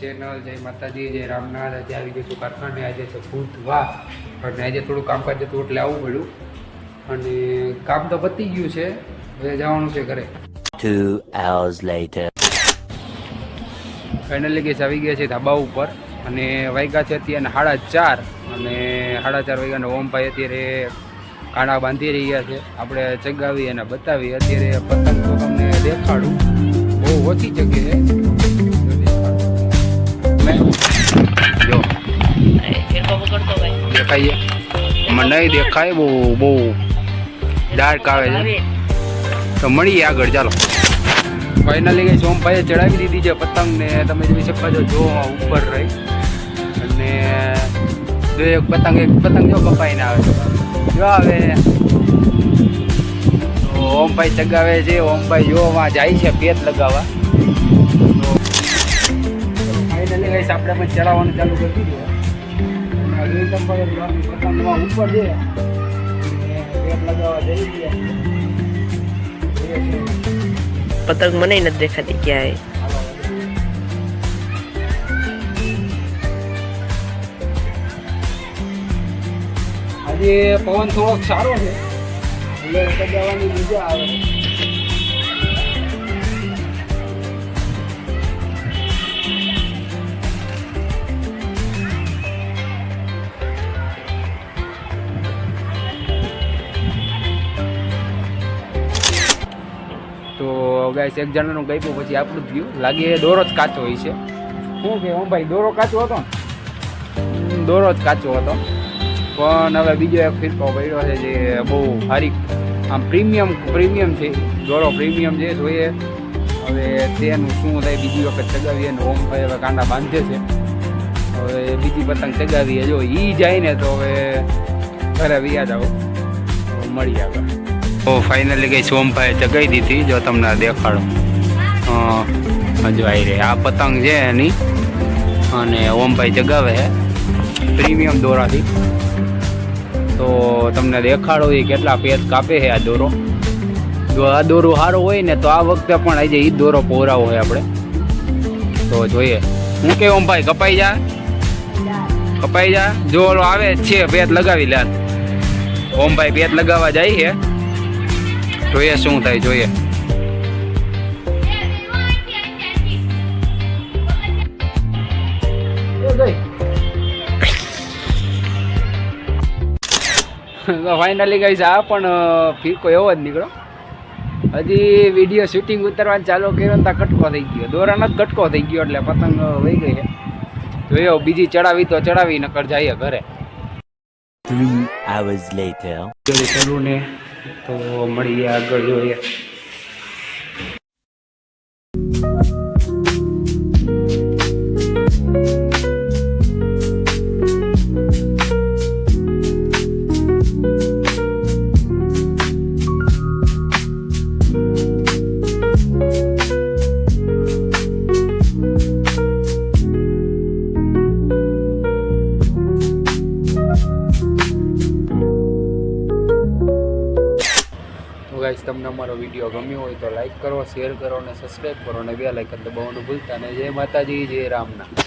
Channel. જય માતાજી, જય રામનાથ. આજે આવી ગયું છું કારખાને. આજે છે બુધવાર અને આજે થોડું કામકાજ હતું એટલે આવવું પડ્યું અને કામ તો પતી ગયું છે. હવે જવાનું છે ઘરે. 2 hours later. ફાઇનલી ગેસ આવી ગયા છે ધાબા ઉપર અને વાગ્યા છે અત્યારે 4:30 અને 4:30 વાગ્યાનો ઓમભાઈ અત્યારે કાણા બાંધી રહ્યા છે. આપણે ચગાવી અને બતાવી. અત્યારે પતંગ તો તમને દેખાડું, બહુ ઓછી જગ્યાએ જો દેખાઈએ, મને નહીં દેખાય, બહુ ડાર્ક આવે છે. તો મળીએ આગળ, ચાલો. ફાઇનલી ગઈ સોમભાઈએ ચડાવી દીધી છે પતંગ ને તમે જોઈ શકો છો. જો ઉપર રહી અને જો એક પતંગ જો કપાઈને આવે જો આવે. તો ઓમભાઈ ચગાવે છે. ઓમભાઈ જો જાય છે પેટ લગાવવા. તો ફાઇનલી ગઈ આપણે પણ ચડાવવાનું ચાલુ કરી દીધું. પતંગમાં ઉપર છે પેટ લગાવવા જઈ ગયા. પતંગ મને નથી દેખાતી ક્યાંય. આજે પવન થોડોક સારો છે એટલે જવાની મજા આવે. તો ગાઈસ એક જણાનું ગયું પછી આપણું જ ગયું લાગે. દોરો જ કાચો હોય છે. શું કે ઓમ ભાઈ દોરો કાચો હતો ને? દોરો જ કાચો હતો પણ હવે બીજો એક ફિરકો પડ્યો છે જે બહુ સારી આમ પ્રીમિયમ છે. દોરો પ્રીમિયમ છે. જોઈએ હવે તેનું શું થાય. બીજી વખત ચગાવીએ ને ઓમ ભાઈ હવે કાંડા બાંધે છે. હવે બીજી પતંગ ચગાવીએ. જો એ જાય ને તો હવે ઘરે વ્યા જાઓ. મળી આગળ. તો ફાઇનલી ગઈ સોમભાઈ ચગાવી દીધી. જો તમને દેખાડો હજુ આવી રહી આ પતંગ છે એની અને ઓમભાઈ ચગાવે છે પ્રીમિયમ દોરાથી. તો તમને દેખાડો એ કેટલા પેચ કાપે છે આ દોરો. જો આ દોરો સારો હોય ને તો આ વખતે પણ આજે એ દોરો પહોરાવો હોય આપણે. તો જોઈએ હું કે ઓમભાઈ કપાઈ જા જો ઓલો આવે છે પેચ લગાવી લે. ઓમભાઈ પેચ લગાવવા જાય છે. જોઈએ શું થાય. જોઈએ ફાઇનલી ગઈ છે આ પણ ફીરકો એવો જ નીકળો. હજી વિડીયો શૂટિંગ ઉતારવાનું ચાલુ કર્યો ને ત્યાં કટકો થઈ ગયો. દોરાનો જ કટકો થઈ ગયો એટલે પતંગ વહી ગઈ છે. જોયો બીજી ચડાવી તો ચડાવી નકર જઈએ ઘરે. 3 hours later. કરું ને તો મળીએ આગળ. જોઈએ ગાઈસ, તમને અમારો વિડીયો ગમ્યો હોય તો લાઈક કરો, શેર કરો અને સબસ્ક્રાઈબ કરો અને બેલ આઇકન દબાવવાનું ભૂલતા નહીં. જય માતાજી, જય રામનાથ.